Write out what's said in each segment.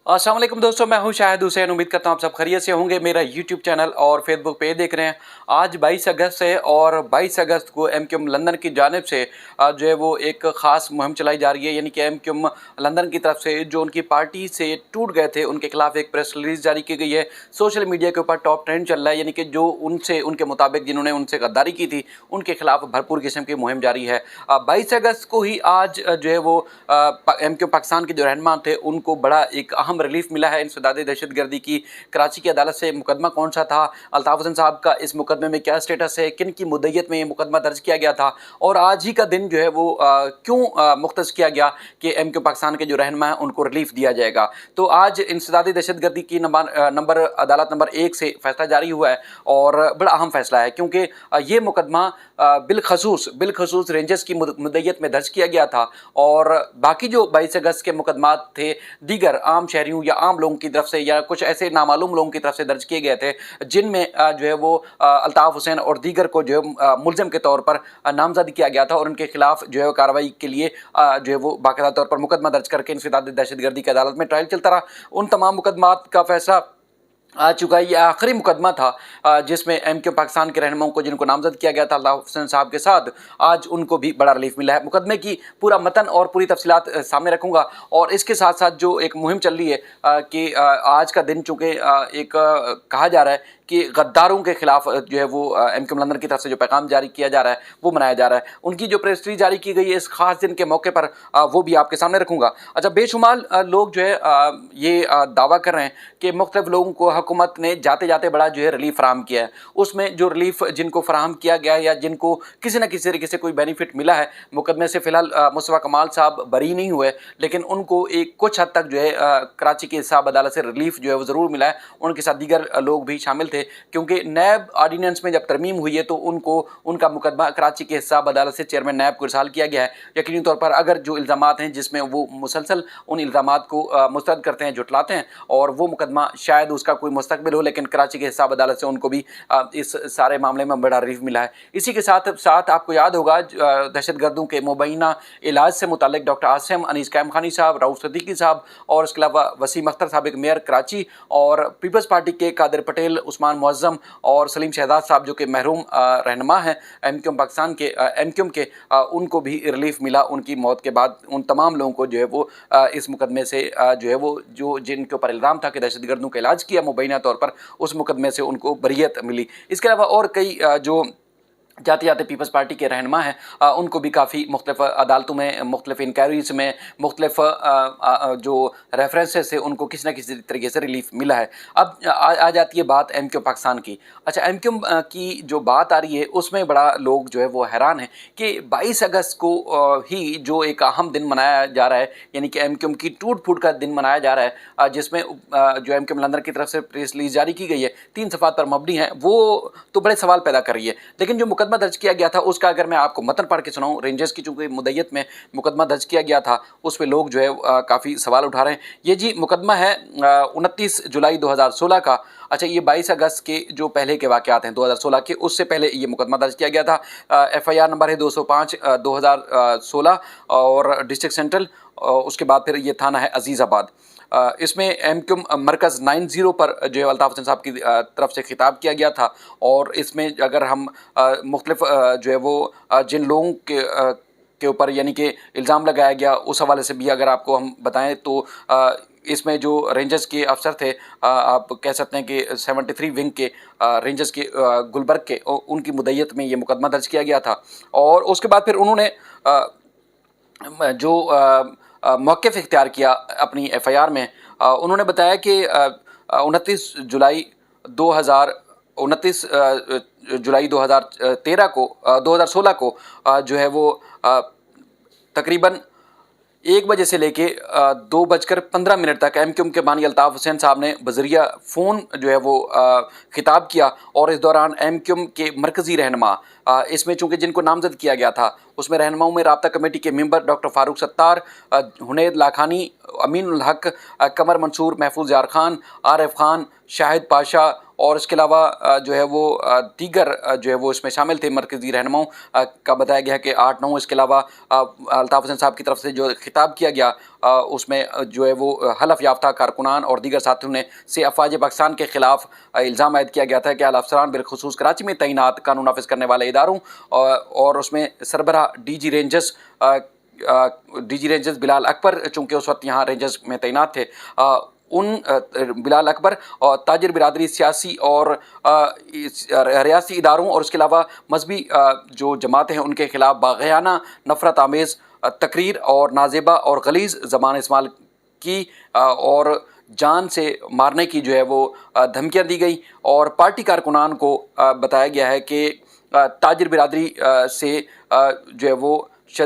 अस्सलाम वालेकुम दोस्तों, मैं हूं शाहिद हुसैन। उम्मीद करता हूं आप सब खैरियत से होंगे। मेरा यूट्यूब चैनल और फेसबुक पेज देख रहे हैं। आज 22 अगस्त है और 22 अगस्त को एमक्यूएम लंदन की जानिब से जो है वो एक ख़ास मुहिम चलाई जा रही है। यानी कि एमक्यूएम लंदन की तरफ से जो उनकी पार्टी से टूट गए थे उनके खिलाफ एक प्रेस रिलीज़ जारी की गई है। सोशल मीडिया के ऊपर टॉप ट्रेंड चल रहा है। यानी कि जो उनसे उनके मुताबिक जिन्होंने उनसे गद्दारी की थी उनके खिलाफ भरपूर किस्म की मुहिम जारी है। 22 अगस्त को ही आज जो है वो एमक्यूएम पाकिस्तान के जो रहनुमा थे उनको बड़ा एक अहम रिलीफ मिला है इंसदाद दहशतगर्दी की। कराची की अदालत से मुकदमा कौन सा था, अल्ताफ हुसैन साहब का इस मुकदमे में क्या स्टेटस है, किन की मुद्दत में ये मुकदमा दर्ज किया गया था और आज ही का दिन जो है वो क्यों मुख्तस किया गया कि एमक्यूएम पाकिस्तान के जो रहनुमा हैं उनको रिलीफ दिया जाएगा। तो आज इंसदाद दहशतगर्दी की नंबर अदालत नंबर 1 से फैसला जारी हुआ है और बड़ा अहम फैसला है क्योंकि ये मुकदमा बिलखसूस रेंजर्स की मुद्दत में दर्ज किया गया था और बाकी जो 22 अगस्त के मुकदमात थे दीगर आम शहरियों या आम लोगों की तरफ से या कुछ ऐसे नामालूम लोगों की तरफ से दर्ज किए गए थे जिनमें जो है वो अल्ताफ हुसैन और दीगर को जो है मुलजिम के तौर पर नामजद किया गया था और उनके खिलाफ जो है कार्रवाई के लिए जो है वो बाकायदा तौर पर मुकदमा दर्ज करके इंसदाद दहशतगर्दी की अदालत में ट्रायल चलता रहा। उन तमाम मुकदमात का फैसला आ चुका है। ये आखिरी मुकदमा था जिसमें एमक्यूएम पाकिस्तान के रहनुमाओं को जिनको नामजद किया गया था अल्ताफ हुसैन साहब के साथ, आज उनको भी बड़ा रिलीफ मिला है। मुकदमे की पूरा मतन और पूरी तफसीलात सामने रखूंगा और इसके साथ साथ जो एक मुहिम चल रही है कि आज का दिन चूँकि एक कहा जा रहा है कि गद्दारों के खिलाफ जो है वो एमक्यूएम लंदन की तरफ से जो पैगाम जारी किया जा रहा है वो मनाया जा रहा है। उनकी जो प्रेस रिलीज जारी की गई है इस खास दिन के मौके पर वो भी आपके सामने रखूंगा। अच्छा, बेशुमार लोग जो है ये दावा कर रहे हैं कि मुख्तलिफ लोगों को हुकूमत ने जाते जाते बड़ा जो है रिलीफ फराहम किया है। उसमें जो रिलीफ जिनको फराहम किया गया या जिनको किसी न किसी तरीके से कोई बेनिफिट मिला है मुकदमे से, फिलहाल मुस्तफा कमाल साहब बरी नहीं हुए लेकिन उनको एक कुछ हद तक जो है कराची की हिसाब अदालत से रिलीफ जो है वो ज़रूर मिला है। उनके साथ दीगर लोग भी शामिल थे क्योंकि नैब ऑर्डिनेंस में जब तरमीम हुई है तो उनको उनका मुकदमा कराची के हिसाब अदालत से चेयरमैन नैब को इरसाल किया गया है। यकीनी तौर पर अगर जो इल्ज़ामात हैं जिसमें वो मुसलसल उन इल्ज़ामात को मुस्तरद करते हैं, झुटलाते हैं और वो मुकदमा शायद उसका कोई मुस्तकबिल हो, लेकिन कराची के हिसाब अदालत से उनको भी इस सारे मामले में बड़ा रिलीफ मिला है। इसी के साथ साथ आपको याद होगा दहशतगर्दों के मुबैना इलाज से मुतालिक डॉक्टर आसिम अनीस कैम खानी साहब, रऊफ सिद्दीकी साहब और इसके अलावा वसीम अख्तर साहब एक मेयर कराची और पीपल्स पार्टी के कादिर पटेल, उस्मान मुअज़्ज़म और सलीम शहजाद साहब जो कि महरूम रहनुमा हैं एमक्यूएम पाकिस्तान के एमक्यूएम के, उनको भी रिलीफ मिला उनकी मौत के बाद। उन तमाम लोगों को जो है वो इस मुकदमे से जो है वो जो जिनके ऊपर इल्ज़ाम था कि दहशतगर्दों का इलाज किया मुबैना तौर पर, उस मुकदमे से उनको बरियत मिली। इसके अलावा और कई जो जाते जाते पीपल्स पार्टी के रहनुमा हैं उनको भी काफ़ी मुख्तलिफ अदालतों में, मुख्तलिफ इंक्वायरीज में, मुख्तलिफ जो रेफरेंसेस है उनको किसी न किसी तरीके से रिलीफ मिला है। अब आ जाती है बात एमक्यूएम पाकिस्तान की। अच्छा, एमक्यूएम की जो बात आ रही है उसमें बड़ा लोग जो है वो हैरान हैं कि 22 अगस्त को ही जो एक अहम दिन मनाया जा रहा है, यानी कि एमक्यूएम की टूट फूट का दिन मनाया जा रहा है, जिसमें जो एमक्यूएम लंदन की तरफ से प्रेस रिलीज जारी की गई है 3 सफ़ात पर मबनी है, वो तो बड़े सवाल पैदा कर रही है। लेकिन जो मुकदमा दर्ज किया गया था उसका अगर मैं आपको मतन पढ़ के सुनाऊं, रेंजर्स की चूंकि मुद्दत में मुकदमा दर्ज किया गया था उस पर लोग जो है काफ़ी सवाल उठा रहे हैं। ये जी मुकदमा है 29 जुलाई 2016 का। अच्छा, ये 22 अगस्त के जो पहले के वाक़यात हैं 2016 के, उससे पहले ये मुकदमा दर्ज किया गया था। FIR नंबर है 205 2016 और डिस्ट्रिक्ट सेंट्रल, उसके बाद फिर ये थाना है अजीज़ाबाद। इसमें एमक्यूएम मरकज़ 90 पर जो है अल्ताफ हुसैन साहब की तरफ से खिताब किया गया था और इसमें अगर हम मुख्तलिफ जो है वो जिन लोगों के ऊपर यानी कि इल्ज़ाम लगाया गया उस हवाले से भी अगर आपको हम बताएं तो इसमें जो रेंजर्स के अफसर थे, आप कह सकते हैं कि 73 विंग के रेंजर्स के गुलबर्ग के, उनकी मुद्दत में ये मुकदमा दर्ज किया गया था। और उसके बाद फिर उन्होंने जो मौक़िफ़ इख्तियार किया अपनी FIR में, उन्होंने बताया कि 29 जुलाई 2013 को 2016 को जो है वो तकरीबन 1 बजे से लेके 2:15 तक एमक्यूएम के बानी अल्ताफ हुसैन साहब ने बज़रिया फ़ोन जो है वो खिताब किया और इस दौरान एमक्यूएम के मरकज़ी रहनुमा, इसमें चूँकि जिनको नामज़द किया गया था उसमें रहनुमाओं में राब्ता कमेटी के मेंबर डॉक्टर फ़ारूक सत्तार, हुनैद लाखानी, अमीन उल हक, कमर मंसूर, महफूज यार खान, आरिफ खान, शाहिद पाशा और इसके अलावा जो है वो दीगर जो है वो इसमें शामिल थे। मरकज़ी रहनुमाओं का बताया गया कि 8-9, इसके अलावा अल्ताफ हुसैन साहब की तरफ से जो खिताब किया गया उसमें जो है वो हलफ याफ्ता कारकुनान और दीगर साथियों ने से अफवाज पाकिस्तान के खिलाफ इल्ज़ाम आयद किया गया था कि आला अफसरान बिलखुसूस कराची में तैनात कानून नाफिज करने वाले इदारों और उसमें सरबराह डीजी रेंजर्स बिलाल अकबर, चूँकि उस वक्त यहाँ रेंजर्स में तैनात थे, उन बिलाल अकबर और ताजिर बिरादरी सियासी और रियासी इदारों और उसके अलावा मजहबी जो जमातें हैं उनके खिलाफ बाग़याना नफ़रत आमेज़ तकरीर और नाजेबा और गलीज़ ज़बान इस्तेमाल की और जान से मारने की जो है वो धमकियाँ दी गई। और पार्टी कारकुनान को बताया गया है कि ताजिर बिरादरी से जो है वो जो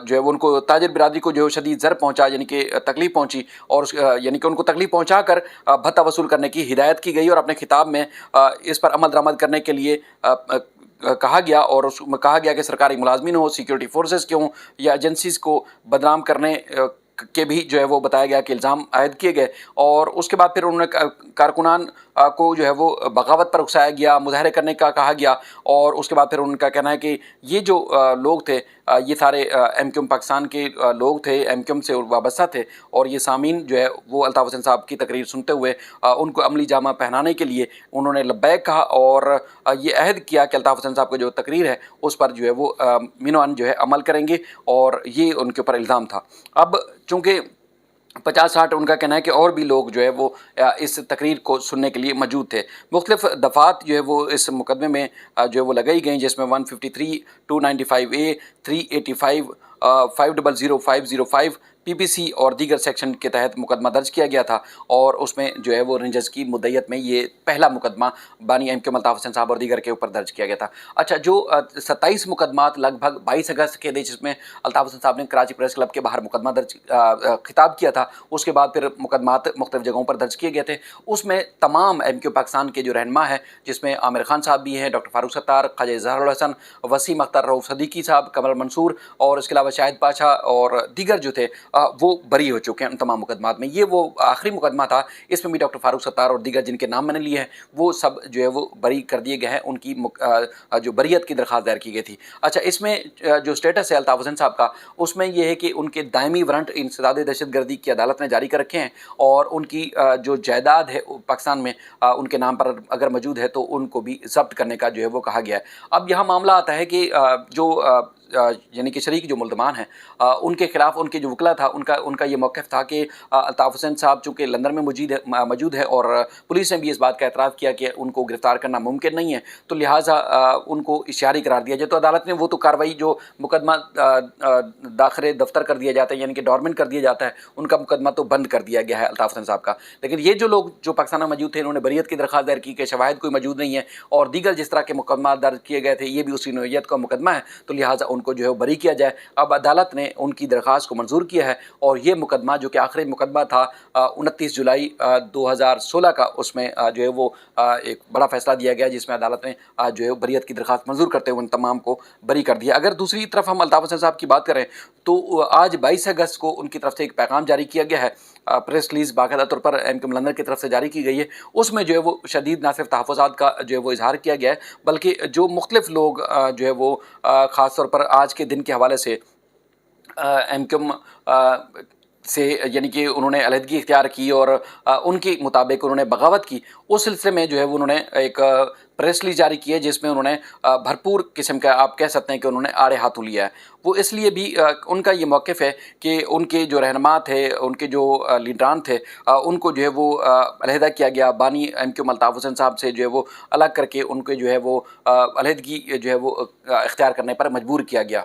है वो उनको ताजिर बिरादरी को जो शदीद ज़र पहुंचा, यानी कि तकलीफ़ पहुंची और यानी कि उनको तकलीफ़ पहुंचा कर भत्ता वसूल करने की हिदायत की गई और अपने खिताब में इस पर अमल दरामद करने के लिए कहा गया। और उसमें कहा गया कि सरकारी मुलाजमीन हो, सिक्योरिटी फोर्सेस के हों या एजेंसीज़ को बदनाम करने के भी जो है वो बताया गया कि इल्ज़ाम आयद किए गए। और उसके बाद फिर उन्होंने कारकुनान को जो है वो बगावत पर उकसाया गया, मुजाहरे करने का कहा गया। और उसके बाद फिर उनका कहना है कि ये जो लोग थे ये सारे एमक्यूएम पाकिस्तान के लोग थे, एमक्यूएम से वाबस्ता थे। और ये सामीन जो है वो अल्ताफ़ हुसैन साहब की तकरीर सुनते हुए उनको अमली जामा पहनाने के लिए उन्होंने लब्बैक कहा और ये अहद किया कि अल्ताफ़ हुसैन साहब की जो तकरीर है उस पर जो है वो मिनोअन जो है अमल करेंगे। और ये उनके ऊपर इल्ज़ाम था। अब चूँकि 50-60 उनका कहना है कि और भी लोग जो है वो इस तकरीर को सुनने के लिए मौजूद थे। मुख्तलिफ दफ़ात जो है वो इस मुकदमे में जो है वो लगाई गई, जिसमें 153, 295A, 385, 500, 505 PPC और दीगर सेक्शन के तहत मुकदमा दर्ज किया गया था। और उसमें जो है वो रेंजर्स की मुद्दत में ये पहला मुकदमा बानी एमक्यूएम अल्ताफ़ हुसैन साहब और दीगर के ऊपर दर्ज किया गया था। अच्छा, जो 27 मुकदमात लगभग 22 अगस्त के थे, जिसमें अल्ताफ़ हुसैन साहब ने कराची प्रेस क्लब के बाहर मुकदमा दर्ज खिताब किया था, उसके बाद फिर मुकदमात मुख्तलिफ जगहों पर दर्ज किए गए थे। उसमें तमाम एमक्यूएम पाकिस्तान के जो रहनुमा है, जिसमें आमिर खान साहब भी हैं, डॉक्टर फारूक सत्तार, ख्वाजा इज़हारुल हसन, वसीम अख्तर, रऊफ़ सदीकी साहब, कमल मंसूर और इसके अलावा शाहिद पाशा और दीगर जो थे वो बरी हो चुके हैं उन तमाम मुकदमात में। ये वो आखिरी मुकदमा था, इसमें भी डॉक्टर फारूक सत्तार और दीगर जिनके नाम मैंने लिए हैं वो सब जो है वो बरी कर दिए गए हैं, उनकी जो बरीयत की दरख्वास्त दायर की गई थी। अच्छा, इसमें जो स्टेटस है अल्ताफ़ हुसैन साहब का, उसमें यह है कि उनके दायमी वारंट इंसदाद दहशतगर्दी की अदालत ने जारी कर रखे हैं और उनकी जो जायदाद है पाकिस्तान में उनके नाम पर अगर मौजूद है तो उनको भी ज़ब्त करने का जो है वो कहा गया है। अब यहाँ मामला आता है कि जो यानी कि शरीक जो मुल्ज़मान हैं उनके खिलाफ उनके जो वकला था उनका ये मौक़िफ़ था कि अल्ताफ़ हुसैन साहब चूँकि लंदन में मौजूद है और पुलिस ने भी इस बात का एतराफ़ किया कि उनको गिरफ़्तार करना मुमकिन नहीं है, तो लिहाजा उनको इश्तिहारी करार दिया जाए। तो अदालत ने वो तो कार्रवाई जो मुकदमा दाखिल दफ्तर कर दिया जाता है, यानी कि डॉर्मेंट कर दिया जाता है, उनका मुकदमा तो बंद कर दिया गया है अल्ताफ़ हुसैन साहब का। लेकिन ये जो लोग जो पाकिस्तान में मौजूद थे, इन्होंने बरीयत की दरख्वास्त दायर की कि शवाहिद कोई मौजूद नहीं है और दीगर जिस तरह के मुकदमा दर्ज किए गए थे ये भी उसी नौइयत का मुकदमा है, तो लिहाजा उनको जो है बरी किया जाए। अब अदालत ने उनकी दरख्वास्त को मंजूर किया है और ये मुकदमा जो कि आखिरी मुकदमा था 29 जुलाई 2016 का, उसमें जो है वो एक बड़ा फैसला दिया गया जिसमें अदालत ने जो है बरीयत की दरख्वास्त मंजूर करते हुए उन तमाम को बरी कर दिया। अगर दूसरी तरफ हम अल्ताफ़ हुसैन साहब की बात करें तो आज 22 अगस्त को उनकी तरफ से एक पैगाम जारी किया गया है, प्रेस रिलीज़ बाकायदा तौर पर एमक्यूएम लंदन की तरफ से जारी की गई है। उसमें जो है वो शदीद ना सिर्फ तहफ़्फ़ुज़ात का जो है वो इज़हार किया गया है, बल्कि जो मुख्तलिफ लोग जो है वो ख़ास तौर पर आज के दिन के हवाले से एमक्यूएम से यानी कि उन्होंने अलहदगी इख्तियार की और उनके मुताबिक उन्होंने बगावत की, उस सिलसिले में जो है वो उन्होंने एक प्रेस रिलीज़ जारी की है जिसमें उन्होंने भरपूर किस्म का, आप कह सकते हैं कि उन्होंने आड़े हाथों लिया है। वो इसलिए भी उनका ये मौक़िफ़ है कि उनके जो रहनुमा थे, उनके जो लीडरान थे, उनको जो है वो अलहदा किया गया, बानी एमक्यूएम अल्ताफ़ हुसैन साहब से जो है वो अलग करके उनके जो है वो अलहदगी जो है वो इख्तियार करने पर मजबूर किया गया।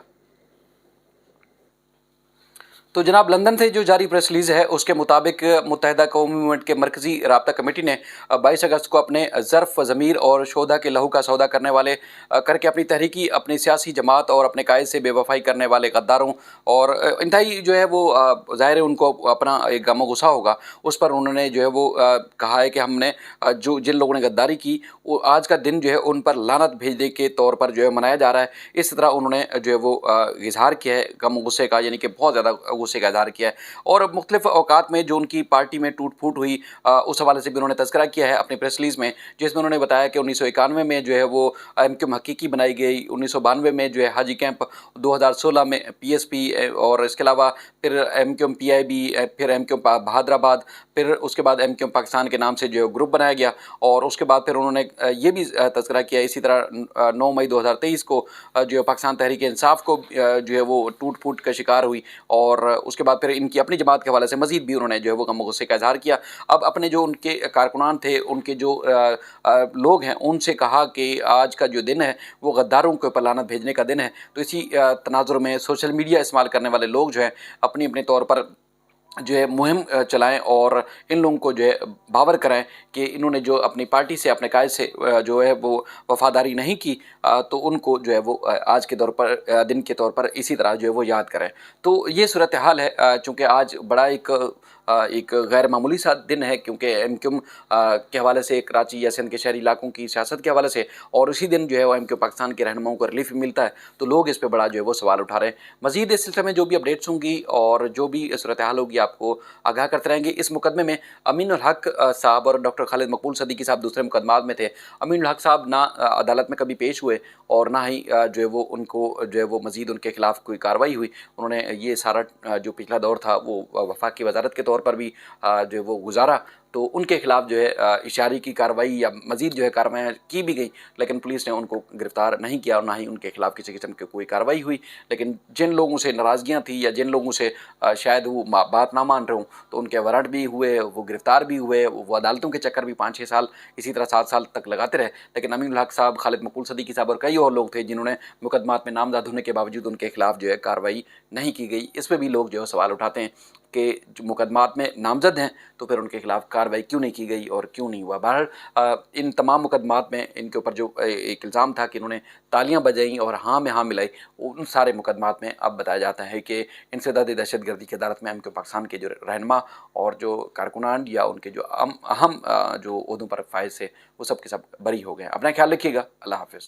तो जनाब, लंदन से जो जारी प्रेस रिलीज़ है उसके मुताबिक मुत्तहिदा कौमी मूवमेंट के मरकज़ी राब्ता कमेटी ने 22 अगस्त को अपने ज़र्फ़ ज़मीर और शोधा के लहू का सौदा करने वाले करके अपनी तहरीकी, अपनी सियासी जमात और अपने कायद से बेवफ़ाई करने वाले गद्दारों और इंतहाई जो है वो ज़ाहिर है उनको अपना एक गम गुस्सा होगा, उस पर उन्होंने जो है वो कहा है कि हमने जो जिन लोगों ने गद्दारी की वो आज का दिन जो है उन पर लानत भेजने के तौर पर जो है मनाया जा रहा है। इस तरह उन्होंने जो है वो इज़हार किया है गम गुस्से का, यानी कि बहुत ज़्यादा गुस्से का इजहार किया है और मुख्तलिफ अवकात में जो उनकी पार्टी में टूट फूट हुई उस हवाले से भी उन्होंने तज़किरा किया है अपनी प्रेस रिलीज़ में, जिसमें उन्होंने बताया कि 1991 में जो है वो एमक्यूएम हकीकी बनाई गई, 1992 में जो है हाजी कैंप, 2016 में पीएसपी और इसके अलावा फिर एमक्यूएम पीआईबी, फिर एमक्यूएम बहादराबाद, फिर उसके बाद एमक्यूएम पाकिस्तान के नाम से जो है ग्रुप बनाया गया और उसके बाद फिर उन्होंने ये भी तज़किरा किया इसी तरह 9 मई 2023 को जो है पाकिस्तान तहरीक इंसाफ को जो है वो टूट फूट का शिकार हुई और उसके बाद फिर इनकी अपनी जमात के हवाले से मज़ीद भी उन्होंने जो है वो गम गुस्से का इजहार किया। अब अपने जो उनके कारकुनान थे, उनके जो लोग हैं, उनसे कहा कि आज का जो दिन है वो गद्दारों के ऊपर लानत भेजने का दिन है। तो इसी तनाजुर में सोशल मीडिया इस्तेमाल करने वाले लोग जो हैं अपनी अपने तौर पर जो है मुहिम चलाएं और इन लोगों को जो है बावर कराएं कि इन्होंने जो अपनी पार्टी से, अपने कायद से जो है वो वफादारी नहीं की, तो उनको जो है वो आज के दौर पर, दिन के तौर पर इसी तरह जो है वो याद करें। तो ये सूरत हाल है, चूँकि आज बड़ा एक गैर मामूली सा दिन है, क्योंकि एमक्यूएम के हवाले से कराची या सिंध के शहरी इलाकों की सियासत के हवाले से और उसी दिन जो है वो एमक्यूएम पाकिस्तान के रहनुमाओं को रिलीफ मिलता है, तो लोग इस पर बड़ा जो है वो सवाल उठा रहे हैं। मज़ीद इस सिलसिले में जो भी अपडेट्स होंगी और जो भी सूरत हाल होगी आपको आगाह करते रहेंगे। इस मुकदमे में अमीनुल हक साहब और डॉक्टर खालिद मकबूल सदीकी साहब दूसरे मुकदमात में थे। अमीनुल हक साहब ना अदालत में कभी पेश हुए और ना ही जो है वो उनको जो है वो मज़ीद उनके खिलाफ कोई कार्रवाई हुई। उन्होंने ये सारा जो पिछला दौर था वो वफाकी वजारत के तौर पर भी जो है वो गुजारा, तो उनके खिलाफ जो है इशारे की कार्रवाई या मज़ीद जो है कार्रवाई की भी गई, लेकिन पुलिस ने उनको गिरफ़्तार नहीं किया और ना ही उनके खिलाफ किसी किस्म की कोई कार्रवाई हुई। लेकिन जिन लोगों से नाराज़गियाँ थी या जिन लोगों से शायद वो बात ना मान रहे हों, तो उनके वारंट भी हुए, वो गिरफ़्तार भी हुए, वो अदालतों के चक्कर भी 5-6 साल इसी तरह 7 साल तक लगाते रहे। लेकिन अमीनुल हक साहब, खालिद मकबूल सदीकी साहब और कई और लोग थे जिन्होंने मुकदमात में नामज़द होने के बावजूद उनके खिलाफ जो है कार्रवाई नहीं की गई। इस पर भी लोग जो है सवाल उठाते हैं कि जो मुकदमात में नामज़द हैं तो फिर उनके खिलाफ कार्रवाई क्यों नहीं की गई और क्यों नहीं हुआ। बहरहाल इन तमाम मुकदमात में इनके ऊपर जो एक इल्ज़ाम था कि इन्होंने तालियां बजाई और हाँ में हाँ मिलाई, उन सारे मुकदमात में अब बताया जाता है कि इंसदाद दहशतगर्दी की अदालत में एमक्यूएम पाकिस्तान के जो रहनुमा और जो कारकुनान या उनके जो अहम जो ओहदों पर फायज से वो सब के सब बरी हो गए। अपना ख्याल रखिएगा। अल्लाह हाफ़िज़।